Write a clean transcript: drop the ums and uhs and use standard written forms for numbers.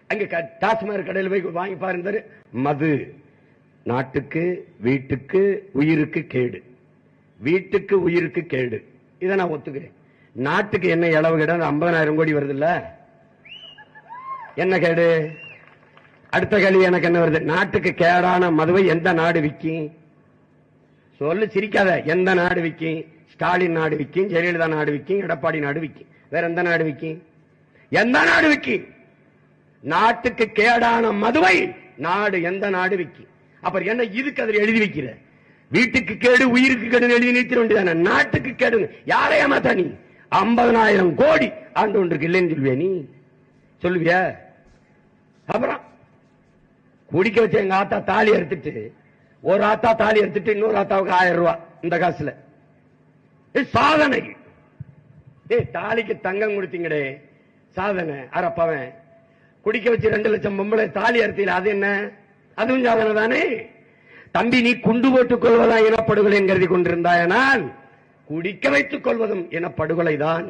அங்க டாஸ்மாக் கடையில் போய் வாங்கி பாருங்க. மது நாட்டுக்கு, வீட்டுக்கு, உயிருக்கு கேடு. வீட்டுக்கு உயிருக்கு கேடு. இதை நான் ஒத்துக்கிறேன். நாட்டுக்கு என்ன இளவு கேடு? 50,000 கோடி வருது இல்ல, என்ன கேடு? அடுத்த கேள்வி எனக்கு என்ன வருது? நாட்டுக்கு கேடான மதுவை எந்த நாடு விற்கும்? சொல்லு, சிரிக்காத. எந்த நாடு விற்கும்? ஸ்டாலின் நாடு விற்கும், ஜெயலலிதா நாடு விற்கும், எடப்பாடி நாடு விற்கும். வேற எந்த நாடு விற்கும்? எந்த நாடு விற்கும்? நாட்டுக்கு கேடான மதுவை நாடு எந்த நாடு விற்கும்? அப்புறம் என்ன இதுக்கு அதில் எழுதி வைக்கிற? வீட்டுக்கு கேடு உயிருக்கு கேடு எழுதி நிறுத்திட வேண்டியதானே. நாட்டுக்கு கேடு யாரை ஏமாத்தா நீ? 50,000 கோடி ஆண்டு ஒன்றுக்கு இல்லைன்னு சொல்லுவியா நீ? சொல்லுவியா? அப்புறம் குடிக்க வச்ச எங்க ஆத்தா தாலி எடுத்துட்டு, ஒரு ஆத்தா தாலி எடுத்துட்டு இன்னொரு ஆத்தாவுக்கு 1000 ரூபாய் இந்த காசுல சாதனை. தாலிக்கு தங்கம் கொடுத்தீங்கடே, சாதனை. அரப்பவன் குடிக்க வச்சு 2 லட்சம் பொம்பளை தாலி அறுத்தீங்க, அது என்ன? அதுவும் சாதனை தானே. தம்பி, நீ குண்டு போட்டுக் கொள்வதா இனப்படுகொலை கருதி கொண்டிருந்தாயனால் குடிக்க வைத்துக் கொள்வதும் இனப்படுகொலைதான்.